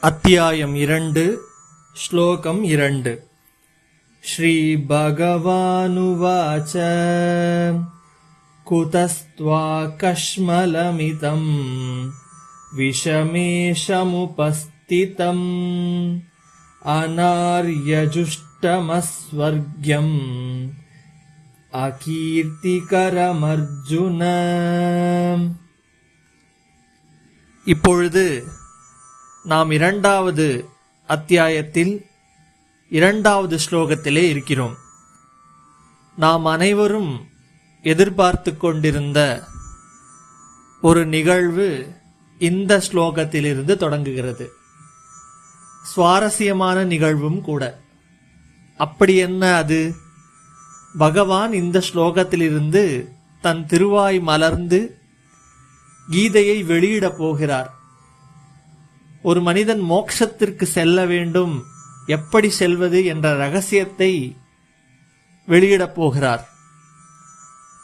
அத்தியாயம் 2 ஸ்லோகம் 2 ஸ்ரீ பகவானுவாச குதஸ்த்வா கஷ்மலமிதம் விஷமேஷமுபஸ்திதம் அநார்யஜுஷ்டமஸ்வர்க்யம் அகீர்த்திகரமர்ஜுன. இப்பொழுது நாம் 2வது அத்தியாயத்தில் 2வது ஸ்லோகத்திலே இருக்கிறோம். நாம் அனைவரும் எதிர்பார்த்து கொண்டிருந்த ஒரு நிகழ்வு இந்த ஸ்லோகத்திலிருந்து தொடங்குகிறது. சுவாரஸ்யமான நிகழ்வும் கூட. அப்படி என்ன அது? பகவான் இந்த ஸ்லோகத்திலிருந்து தன் திருவாய் மலர்ந்து கீதையை வெளியிடப் போகிறார். ஒரு மனிதன் மோட்சத்திற்கு செல்ல வேண்டும், எப்படி செல்வது என்ற ரகசியத்தை வெளியிடப் போகிறார்.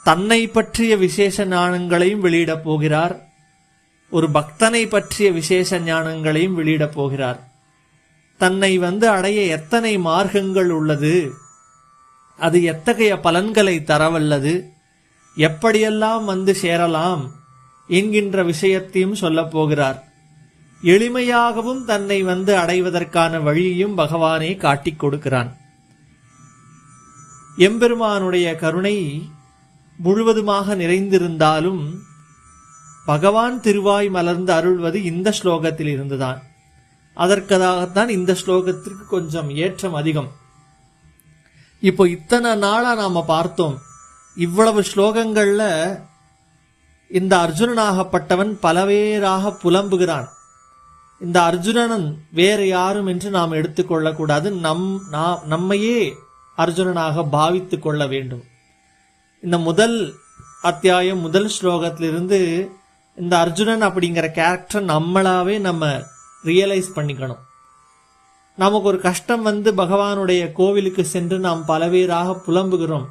தன்னை பற்றிய விசேஷ ஞானங்களையும் வெளியிடப் போகிறார். ஒரு பக்தனை பற்றிய விசேஷ ஞானங்களையும் வெளியிடப் போகிறார். தன்னை அடைய எத்தனை மார்க்கங்கள் உள்ளது, அது எத்தகைய பலன்களை தரவல்லது, எப்படியெல்லாம் சேரலாம் என்கின்ற விஷயத்தையும் சொல்லப் போகிறார். எளிமையாகவும் தன்னை அடைவதற்கான வழியையும் பகவானே காட்டிக் கொடுக்கிறான். எம்பெருமானுடைய கருணை முழுவதுமாக நிறைந்திருந்தாலும் பகவான் திருவாய் மலர்ந்து அருள்வது இந்த ஸ்லோகத்தில் இருந்துதான். அதற்காகத்தான் இந்த ஸ்லோகத்திற்கு கொஞ்சம் ஏற்றம் அதிகம். இப்போ இத்தனை நாளா நாம பார்த்தோம், இவ்வளவு ஸ்லோகங்கள்ல இந்த அர்ஜுனனாகப்பட்டவன் பலவேறாக புலம்புகிறான். இந்த அர்ஜுனன் வேறு யாரும் என்று நாம் எடுத்துக்கொள்ளக்கூடாது. நம்மையே அர்ஜுனனாக பாவித்துக் கொள்ள வேண்டும். இந்த முதல் அத்தியாயம் முதல் ஸ்லோகத்திலிருந்து இந்த அர்ஜுனன் அப்படிங்கிற கேரக்டர் நம்மளாவே நம்ம ரியலைஸ் பண்ணிக்கணும். நமக்கு ஒரு கஷ்டம் பகவானுடைய கோவிலுக்கு சென்று நாம் பலவேறாக புலம்புகிறோம்.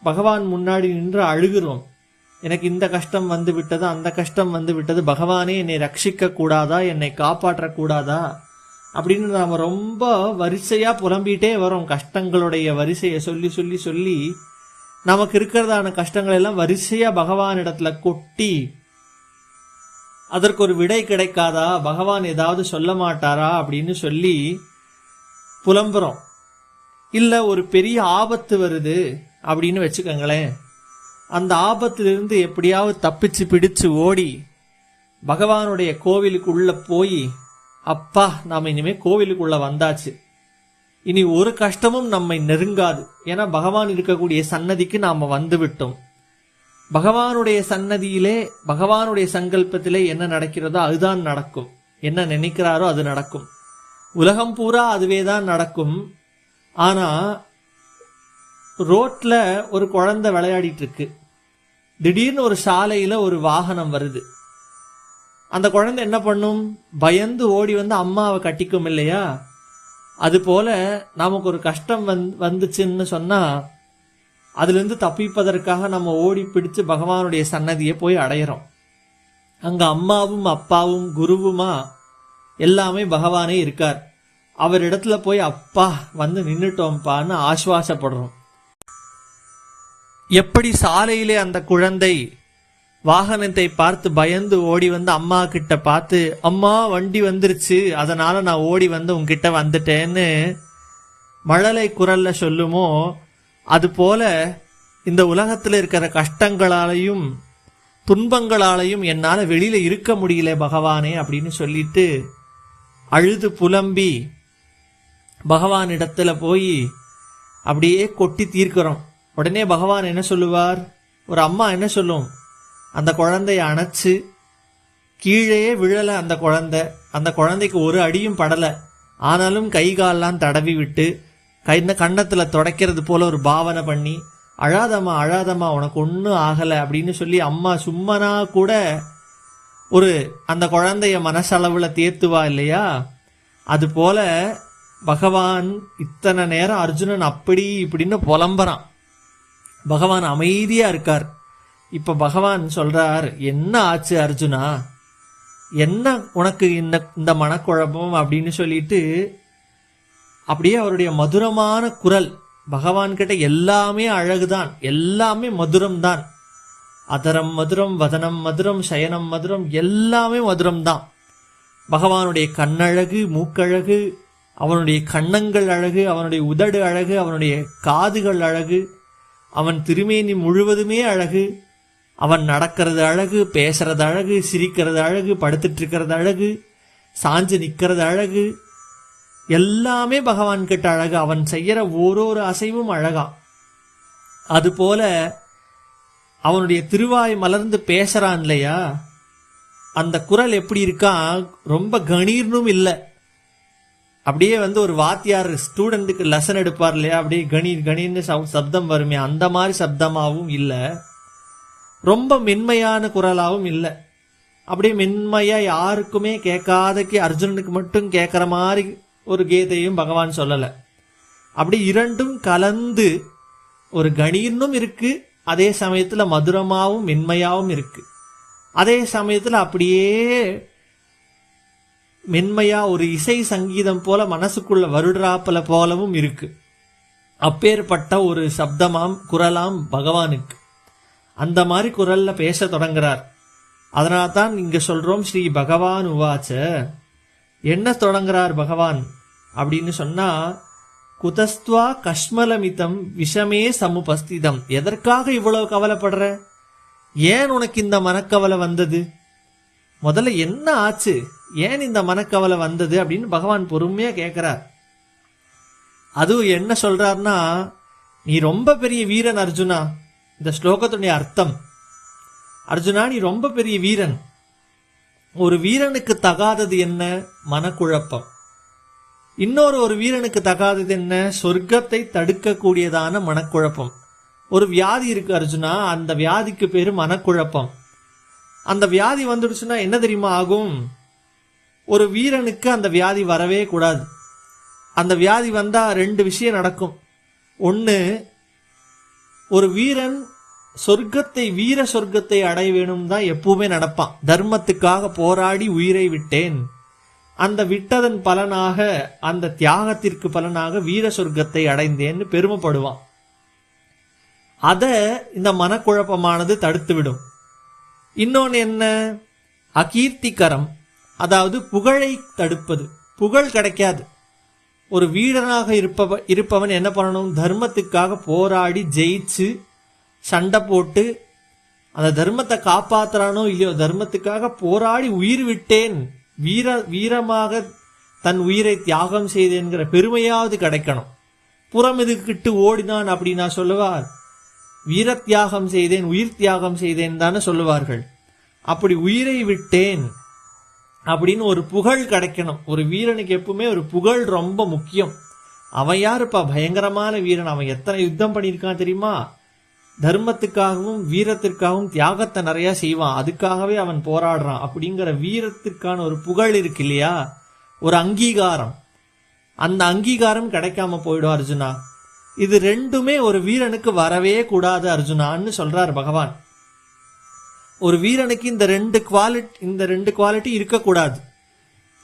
பகவான் முன்னாடி நின்று அழுகிறோம். எனக்கு இந்த கஷ்டம் விட்டது, அந்த கஷ்டம் விட்டது, பகவானே என்னை ரட்சிக்க கூடாதா, என்னை காப்பாற்ற கூடாதா அப்படின்னு நாம ரொம்ப வரிசையா புலம்பிட்டே வரோம். கஷ்டங்களுடைய வரிசையை சொல்லி சொல்லி சொல்லி நமக்கு இருக்கிறதான கஷ்டங்கள் எல்லாம் வரிசையா பகவானிடத்துல கொட்டி அதற்கு ஒரு விடை கிடைக்காதா, பகவான் ஏதாவது சொல்ல மாட்டாரா அப்படின்னு சொல்லி புலம்புறோம். இல்ல ஒரு பெரிய ஆபத்து வருது அப்படின்னு வச்சுக்கோங்களேன். அந்த ஆபத்திலிருந்து எப்படியாவது தப்பிச்சு பிடிச்சு ஓடி பகவானுடைய கோவிலுக்குள்ள போய், அப்பா நாம இனிமே கோவிலுக்குள்ள வந்தாச்சு, இனி ஒரு கஷ்டமும் நம்மை நெருங்காது, ஏன்னா பகவான் இருக்கக்கூடிய சன்னதிக்கு நாம வந்து விட்டோம். பகவானுடைய சன்னதியிலே பகவானுடைய சங்கல்பத்திலே என்ன நடக்கிறதோ அதுதான் நடக்கும். என்ன நினைக்கிறாரோ அது நடக்கும். உலகம் பூரா அதுவேதான் நடக்கும். ஆனா ரோட்ல ஒரு குழந்தை விளையாடிட்டு இருக்கு. திடீர்னு ஒரு சாலையில ஒரு வாகனம் வருது. அந்த குழந்தை என்ன பண்ணும்? பயந்து ஓடி அம்மாவை கட்டிக்கும் இல்லையா? அது போல நமக்கு ஒரு கஷ்டம் வந்துச்சுன்னு சொன்னா அதுல இருந்து தப்பிப்பதற்காக நம்ம ஓடி பிடிச்சு பகவானுடைய சன்னதியை போய் அடையிறோம். அங்க அம்மாவும் அப்பாவும் குருவுமா எல்லாமே பகவானே இருக்கார். அவரிடத்துல போய் அப்பா நின்னுட்டோம்பான்னு ஆசுவாசப்படுறோம். எப்படி சாலையிலே அந்த குழந்தை வாகனத்தை பார்த்து பயந்து ஓடி அம்மா கிட்ட பார்த்து, அம்மா வண்டி வந்துருச்சு, அதனால நான் ஓடி உன்கிட்ட வந்துட்டேன்னு மழலை குரல்ல சொல்லுமோ, அது போல இந்த உலகத்துல இருக்கிற கஷ்டங்களாலையும் துன்பங்களாலையும் என்னால வெளியில இருக்க முடியல பகவானே அப்படின்னு சொல்லிட்டு அழுது புலம்பி பகவானிடத்துல போய் அப்படியே கொட்டி தீர்க்கிறோம். உடனே பகவான் என்ன சொல்லுவார்? ஒரு அம்மா என்ன சொல்லும்? அந்த குழந்தைய அணைச்சு, கீழே விழல அந்த குழந்தைக்கு ஒரு அடியும் படல, ஆனாலும் கை கால்லாம் தடவி விட்டு கன்னத்துல தொடக்கிறது போல ஒரு பாவனை பண்ணி, அழாதம்மா அழாதம்மா உனக்கு ஒன்னும் ஆகல அப்படின்னு சொல்லி அம்மா சும்மனா கூட ஒரு அந்த குழந்தைய மனசளவுல தேத்துவா இல்லையா? அது போல பகவான் இத்தனை நேரம் அர்ஜுனன் அப்படி இப்படின்னு புலம்புறான். பகவான் அமைதியா இருக்கார். இப்ப பகவான் சொல்றார், என்ன ஆச்சு அர்ஜுனா, என்ன உனக்கு இந்த மனக்குழப்பம் அப்படின்னு சொல்லிட்டு அப்படியே அவருடைய மதுரமான குரல், பகவான் கிட்ட எல்லாமே அழகுதான், எல்லாமே மதுரம் தான். அதரம் மதுரம், வதனம் மதுரம், சயனம் மதுரம், எல்லாமே மதுரம் தான். பகவானுடைய கண்ணழகு, மூக்கழகு, அவனுடைய கண்ணங்கள் அழகு, அவனுடைய உதடு அழகு, அவனுடைய காதுகள் அழகு, அவன் திருமேனி முழுவதுமே அழகு. அவன் நடக்கிறது அழகு, பேசுறது அழகு, சிரிக்கிறது அழகு, படுத்துட்டு இருக்கிறது அழகு, சாஞ்சு நிக்கிறது அழகு, எல்லாமே பகவான் கிட்ட அழகு. அவன் செய்யற ஓரொரு அசைவும் அழகா. அதுபோல அவனுடைய திருவாய் மலர்ந்து பேசுறான் இல்லையா, அந்த குரல் எப்படி இருக்கா, ரொம்ப கணீர்னும் இல்லை. அப்படியே ஒரு வாத்தியார் ஸ்டூடெண்ட்டுக்கு லெசன் எடுப்பார் இல்லையா, அப்படியே கணீர் கணீர்னு சப்தம் வருமே, அந்த மாதிரி சப்தமாகவும் இல்லை. ரொம்ப மென்மையான குரலாகவும் இல்லை. அப்படியே மென்மையா யாருக்குமே கேட்காதக்கு அர்ஜுனனுக்கு மட்டும் கேட்கிற மாதிரி ஒரு கீதையும் பகவான் சொல்லலை. அப்படி இரண்டும் கலந்து ஒரு கணீர்னும் இருக்கு, அதே சமயத்துல மதுரமாவும் மென்மையாவும் இருக்கு. அதே சமயத்துல அப்படியே மென்மையா ஒரு இசை சங்கீதம் போல மனசுக்குள்ள வருடுறாப்பல போலவும் இருக்கு. அப்பேற்பட்ட ஒரு சப்தமாம் குரலாம் பகவானுக்கு. அந்த மாதிரி குரல்ல பேச தொடங்குறார். அதனால்தான் இங்க சொல்றோம் ஸ்ரீ பகவான் உவாச்ச. என்ன தொடங்குறார் பகவான் அப்படின்னு சொன்னா, குதஸ்துவா கஷ்மலமிதம் விஷமே சமுபஸ்திதம். எதற்காக இவ்வளவு கவலைப்படுற? ஏன் உனக்கு இந்த மனக்கவலை வந்தது? முதல்ல என்ன ஆச்சு, ஏன் இந்த மனக்கவலை வந்தது அப்படின்னு பகவான் பொறுமையா கேட்கிறார். அதுவும் என்ன சொல்றார்னா, நீ ரொம்ப பெரிய வீரன் அர்ஜுனா. இந்த ஸ்லோகத்துடைய அர்த்தம், அர்ஜுனா நீ ரொம்ப பெரிய வீரன். ஒரு வீரனுக்கு தகாதது என்ன? மனக்குழப்பம். ஒரு வீரனுக்கு தகாதது என்ன? சொர்க்கத்தை தடுக்கக்கூடியதான மனக்குழப்பம். ஒரு வியாதி இருக்கு அர்ஜுனா, அந்த வியாதிக்கு பேரு மனக்குழப்பம். அந்த வியாதி வந்துடுச்சுன்னா என்ன தெரியுமா ஆகும்? ஒரு வீரனுக்கு அந்த வியாதி வரவே கூடாது. அந்த வியாதி வந்தா ரெண்டு விஷயம் நடக்கும். ஒன்னு, ஒரு வீரன் வீர சொர்க்கத்தை அடைய வேணும் தான் எப்பவுமே நடப்பான். தர்மத்துக்காக போராடி உயிரை விட்டேன், அந்த விட்டதன் பலனாக, அந்த தியாகத்திற்கு பலனாக வீர சொர்க்கத்தை அடைந்தேன்னு பெருமைப்படுவான். அத இந்த மனக்குழப்பமானது தடுத்து விடும். இன்னொன்னு என்ன? அகீர்த்திகரம், அதாவது புகழை தடுப்பது. புகழ் கிடைக்காது. ஒரு வீரனாக இருப்பவன் என்ன பண்ணணும்? தர்மத்துக்காக போராடி ஜெயிச்சு சண்டை போட்டு அந்த தர்மத்தை காப்பாத்துறானோ இல்லையோ, தர்மத்துக்காக போராடி உயிர் விட்டேன், வீரமாக தன் உயிரை தியாகம் செய்தேன்கிற பெருமையாவது கிடைக்கணும். புறம் இதுக்கிட்டு ஓடினான் அப்படின்னா சொல்லுவார், வீர தியாகம் செய்தேன், உயிர் தியாகம் செய்தேன் தானே சொல்லுவார்கள். அப்படி உயிரை விட்டேன் அப்படின்னு ஒரு புகழ் கிடைக்கணும். ஒரு வீரனுக்கு எப்பவுமே ஒரு புகழ் ரொம்ப முக்கியம். அவன் யாருப்பா? பயங்கரமான வீரன். அவன் எத்தனை யுத்தம் பண்ணியிருக்கான் தெரியுமா? தர்மத்துக்காகவும் வீரத்திற்காகவும் தியாகத்தை நிறைய செய்வான். அதுக்காகவே அவன் போராடுறான். அப்படிங்கிற வீரத்திற்கான ஒரு புகழ் இருக்கு இல்லையா, ஒரு அங்கீகாரம். அந்த அங்கீகாரம் கிடைக்காம போயிடும் அர்ஜுனா. இது ரெண்டுமே ஒரு வீரனுக்கு வரவே கூடாது அர்ஜுனான்னு சொல்றார் பகவான். ஒரு வீரனுக்கு இந்த ரெண்டு குவாலிட்டி இருக்கக்கூடாது.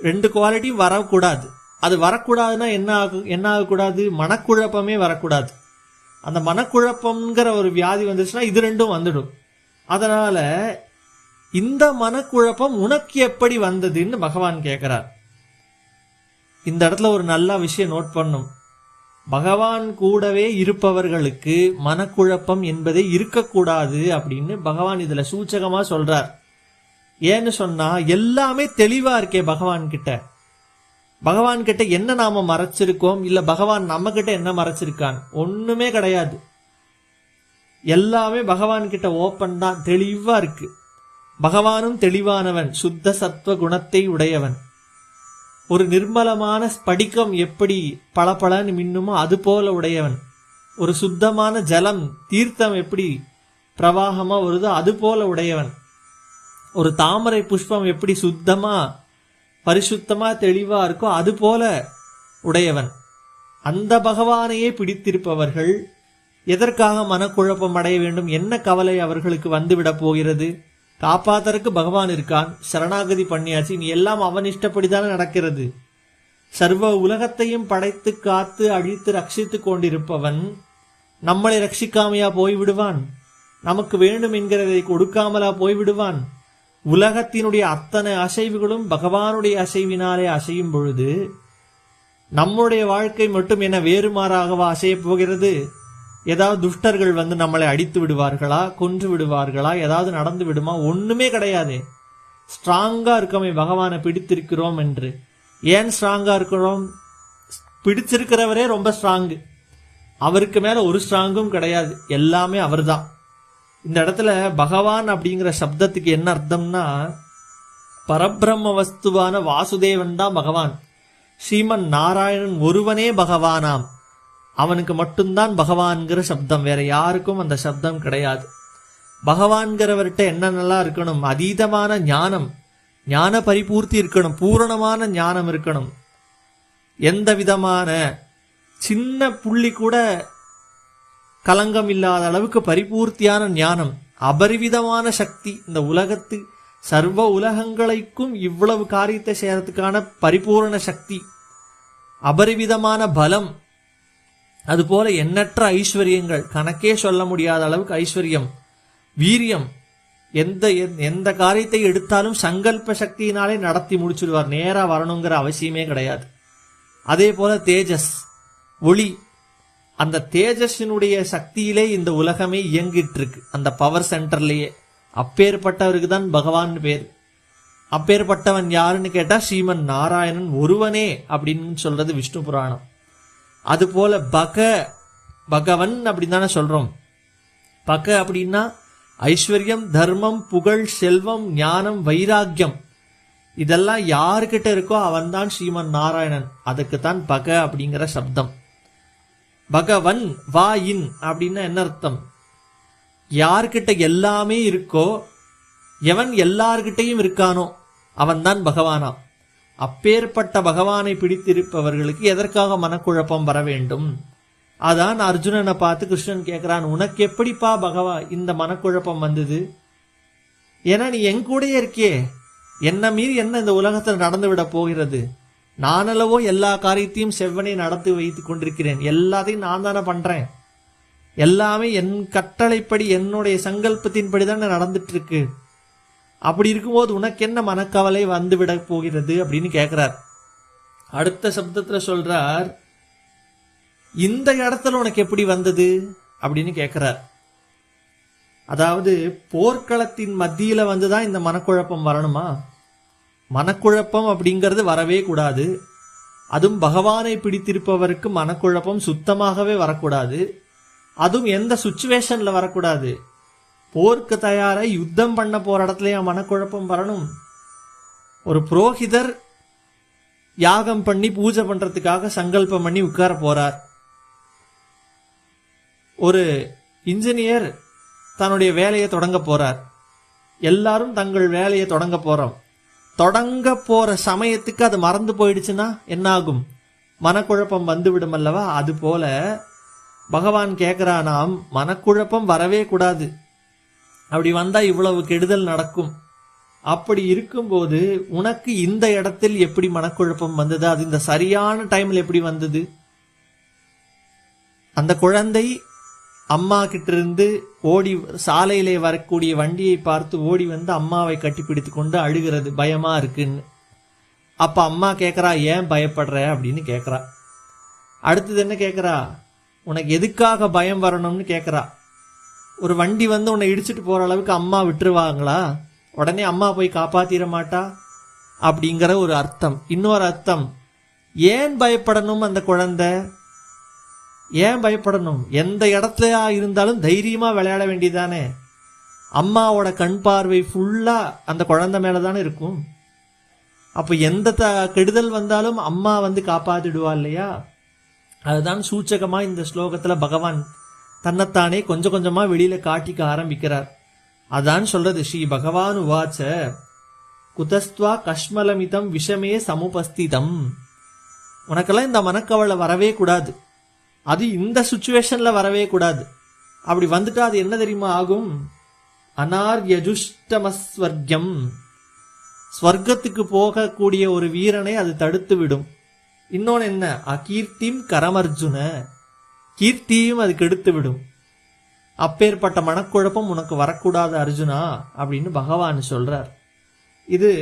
ரெண்டு குவாலிட்டி வரக்கூடாது. அது வரக்கூடாதுன்னா என்ன ஆகக்கூடாது? மனக்குழப்பமே வரக்கூடாது. அந்த மனக்குழப்பம்ங்கிற ஒரு வியாதி வந்துச்சுன்னா இது ரெண்டும் வந்துடும். அதனால இந்த மனக்குழப்பம் உனக்கு எப்படி வந்ததுன்னு பகவான் கேட்கிறார். இந்த இடத்துல ஒரு நல்ல விஷயம் நோட் பண்ணும். பகவான் கூடவே இருப்பவர்களுக்கு மனக்குழப்பம் என்பதே இருக்கக்கூடாது அப்படின்னு பகவான் இதுல சூச்சகமா சொல்றார். ஏன்னு சொன்னா எல்லாமே தெளிவா இருக்கே பகவான் கிட்ட. பகவான் கிட்ட என்ன நாம மறைச்சிருக்கோம், இல்ல பகவான் நம்ம கிட்ட என்ன மறைச்சிருக்கான்? ஒண்ணுமே கிடையாது. எல்லாமே பகவான் கிட்ட ஓப்பன் தான், தெளிவா இருக்கு. பகவானும் தெளிவானவன், சுத்த சத்துவ குணத்தை உடையவன். ஒரு நிர்மலமான ஸ்படிகம் எப்படி பளபளன்னு மின்னுமோ அது போல உடையவன். ஒரு சுத்தமான ஜலம், தீர்த்தம் எப்படி பிரவாகமா வருதோ அது போல உடையவன். ஒரு தாமரை புஷ்பம் எப்படி சுத்தமா பரிசுத்தமா தெளிவா இருக்கோ அது போல உடையவன். அந்த பகவானையே பிடித்திருப்பவர்கள் எதற்காக மனக்குழப்பம் அடைய வேண்டும்? என்ன கவலை அவர்களுக்கு வந்துவிட போகிறது? காப்பாத்தறக்கு பகவான் இருக்கான், சரணாகதி பண்ணியாச்சு, நீ எல்லாம் அவன் இஷ்டப்படிதானே நடக்கிறது. சர்வ உலகத்தையும் படைத்து காத்து அழித்து ரட்சித்து கொண்டிருப்பவன் நம்மளை ரட்சிக்காமையா போய்விடுவான்? நமக்கு வேண்டும் என்கிறதை கொடுக்காமலா போய்விடுவான்? உலகத்தினுடைய அத்தனை அசைவுகளும் பகவானுடைய அசைவினாலே அசையும் பொழுது நம்முடைய வாழ்க்கை மட்டும் என வேறுமாறாகவா அசையப் போகிறது? ஏதாவது துஷ்டர்கள் வந்து நம்மளை அடித்து விடுவார்களா, கொன்று விடுவார்களா, ஏதாவது நடந்து விடுமா? ஒண்ணுமே கிடையாது. ஸ்ட்ராங்கா இருக்கோமே பகவானை பிடித்திருக்கிறோம் என்று. ஏன் ஸ்ட்ராங்கா இருக்கிறோம்? பிடிச்சிருக்கிறவரே ரொம்ப ஸ்ட்ராங்கு, அவருக்கு மேல ஒரு ஸ்ட்ராங்கும் கிடையாது, எல்லாமே அவர் தான். இந்த இடத்துல பகவான் அப்படிங்கிற சப்தத்துக்கு என்ன அர்த்தம்னா, பரபிரம்ம வஸ்துவான வாசுதேவன் தான் பகவான். ஸ்ரீமன் நாராயணன் ஒருவனே பகவானாம், அவனுக்கு மட்டும்தான் பகவான்கிற சப்தம், வேற யாருக்கும் அந்த சப்தம் கிடையாது. பகவான்கிறவர்கிட்ட என்னென்னலாம் இருக்கணும்? அதீதமான ஞானம், ஞான பரிபூர்த்தி இருக்கணும், பூரணமான ஞானம் இருக்கணும். எந்த விதமான சின்ன புள்ளி கூட கலங்கம் இல்லாத அளவுக்கு பரிபூர்த்தியான ஞானம், அபரிவிதமான சக்தி, இந்த உலகத்து சர்வ உலகங்களுக்கும் இவ்வளவு காரியத்தை செய்யறதுக்கான பரிபூரண சக்தி, அபரிவிதமான பலம், அதுபோல எண்ணற்ற ஐஸ்வர்யங்கள், கணக்கே சொல்ல முடியாத அளவுக்கு ஐஸ்வர்யம், வீரியம். எந்த காரியத்தை எடுத்தாலும் சங்கல்ப சக்தியினாலே நடத்தி முடிச்சுடுவார், நேரா வரணுங்கிற அவசியமே கிடையாது. அதே போல தேஜஸ், ஒளி, அந்த தேஜஸினுடைய சக்தியிலே இந்த உலகமே இயங்கிட்டு இருக்கு, அந்த பவர் சென்டர்லயே. அப்பேற்பட்டவருக்கு தான் பகவான் பேர். அப்பேற்பட்டவன் யாருன்னு கேட்டா ஸ்ரீமன் நாராயணன் ஒருவனே அப்படின்னு சொல்றது விஷ்ணு புராணம். அதுபோல பகவன் அப்படின்னு தானே சொல்றோம். பக அப்படின்னா ஐஸ்வர்யம், தர்மம், புகழ், செல்வம், ஞானம், வைராக்கியம், இதெல்லாம் யாருக்கிட்ட இருக்கோ அவன் தான் ஸ்ரீமன் நாராயணன். அதுக்குத்தான் பக அப்படிங்கிற சப்தம். பகவன் வா இன் அப்படின்னா என்ன அர்த்தம்? யார்கிட்ட எல்லாமே இருக்கோ, எவன் எல்லார்கிட்டையும் இருக்கானோ அவன் தான் பகவானாம். அப்பேற்பட்ட பகவானை பிடித்திருப்பவர்களுக்கு எதற்காக மனக்குழப்பம் வர வேண்டும்? அதான் அர்ஜுனனை பார்த்து கிருஷ்ணன் கேட்கிறான், உனக்கு எப்படிப்பா இந்த மனக்குழப்பம் வந்தது? ஏன்னா நீ என் கூடயே இருக்கியே, என்ன மீறி என்ன இந்த உலகத்தில் நடந்து விட போகிறது? நானல்லவோ எல்லா காரியத்தையும் செவ்வனை நடத்தி வைத்துக் கொண்டிருக்கிறேன், எல்லாத்தையும் நான் தானே பண்றேன், எல்லாமே என் கட்டளைப்படி என்னுடைய சங்கல்பத்தின்படி தானே நடந்துட்டு இருக்கு. அப்படி இருக்கும்போது உனக்கு என்ன மனக்கவலை வந்து விட போகிறது அப்படின்னு கேட்கிறார். அடுத்த சப்தத்துல சொல்றார், இந்த இடத்துல உனக்கு எப்படி வந்தது அப்படின்னு கேட்கிறார். அதாவது போர்க்களத்தின் மத்தியில வந்துதான் இந்த மனக்குழப்பம் வரணுமா? மனக்குழப்பம் அப்படிங்கிறது வரவே கூடாது. அதுவும் பகவானை பிடித்திருப்பவருக்கு மனக்குழப்பம் சுத்தமாகவே வரக்கூடாது. அதுவும் எந்த சுச்சுவேஷன்ல வரக்கூடாது? போருக்கு தயாரா யுத்தம் பண்ண போற இடத்துல மனக்குழப்பம் வரணும்? ஒரு புரோகிதர் யாகம் பண்ணி பூஜை பண்றதுக்காக சங்கல்பம் பண்ணி உட்கார போறார். ஒரு இன்ஜினியர் தன்னுடைய வேலையை தொடங்க போறார். எல்லாரும் தங்கள் வேலையை தொடங்க போறோம். தொடங்க போற சமயத்துக்கு அது மறந்து போயிடுச்சுன்னா என்ன ஆகும்? மனக்குழப்பம் வந்துவிடும் அல்லவா? அது போல பகவான் கேட்கிறானாம், மனக்குழப்பம் வரவே கூடாது. அப்படி வந்தா இவ்வளவு கெடுதல் நடக்கும். அப்படி இருக்கும்போது உனக்கு இந்த இடத்தில் எப்படி மனக்குழப்பம் வந்தது? அது இந்த சரியான டைம்ல எப்படி வந்தது? அந்த குழந்தை அம்மா கிட்ட இருந்து ஓடி சாலையிலே வரக்கூடிய வண்டியை பார்த்து ஓடி வந்து அம்மாவை கட்டிப்பிடித்து கொண்டு அழுகிறது, பயமா இருக்குன்னு. அப்ப அம்மா கேட்கறா, ஏன் பயப்படுற அப்படின்னு கேட்கறா. அடுத்தது என்ன கேட்கறா? உனக்கு எதுக்காக பயம் வரணும்னு கேட்கறா. ஒரு வண்டி வந்து உன்னை இடிச்சிட்டு போற அளவுக்கு அம்மா விட்டுருவாங்களா? உடனே அம்மா போய் காப்பாத்திர மாட்டா அப்படிங்கிற ஒரு அர்த்தம். இன்னொரு அர்த்தம், ஏன் பயப்படணும்? அந்த குழந்தை ஏன் பயப்படணும்? எந்த இடத்துல இருந்தாலும் தைரியமா விளையாட வேண்டியதானே. அம்மாவோட கண் பார்வை ஃபுல்லா அந்த குழந்தை மேலதானே இருக்கும். அப்ப எந்த கெடுதல் வந்தாலும் அம்மா வந்து காப்பாத்திடுவா இல்லையா? அதுதான் சூச்சகமா இந்த ஸ்லோகத்துல பகவான் தன்னைத்தானே கொஞ்சம் கொஞ்சமா வெளியில காட்டிக்க ஆரம்பிக்கிறார். அதான் சொல்றது, ஸ்ரீ பகவான் உவாச்ச குதஸ்துவா கஷ்மலமிதம் விஷமே சமுபஸ்திதம். உனக்கெல்லாம் இந்த மனக்கவலை வரவே கூடாது. அது இந்த சுச்சுவேஷன்ல வரவே கூடாது. அப்படி வந்துட்டா அது என்ன தெரியுமா ஆகும்? அனார்யஜுஷ்டமஸ்வர்க்கம், ஸ்வர்க்கத்துக்கு போகக்கூடிய ஒரு வீரனை அது தடுத்து விடும். இன்னொன்னு என்ன, அகீர்த்திம் கரமர்ஜுன, கீர்த்தியும் அது கெடுத்து விடும். அப்பேற்பட்ட மனக்குழப்பம் உனக்கு வரக்கூடாது அர்ஜுனா அப்படின்னு பகவான் சொல்றார். இது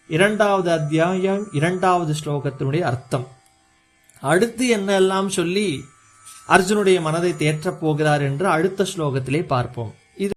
2வது அத்தியாயம் 2வது ஸ்லோகத்தினுடைய அர்த்தம். அடுத்து என்னெல்லாம் சொல்லி அர்ஜுனுடைய மனதை தேற்றப் போகிறார் என்று அடுத்த ஸ்லோகத்திலே பார்ப்போம்.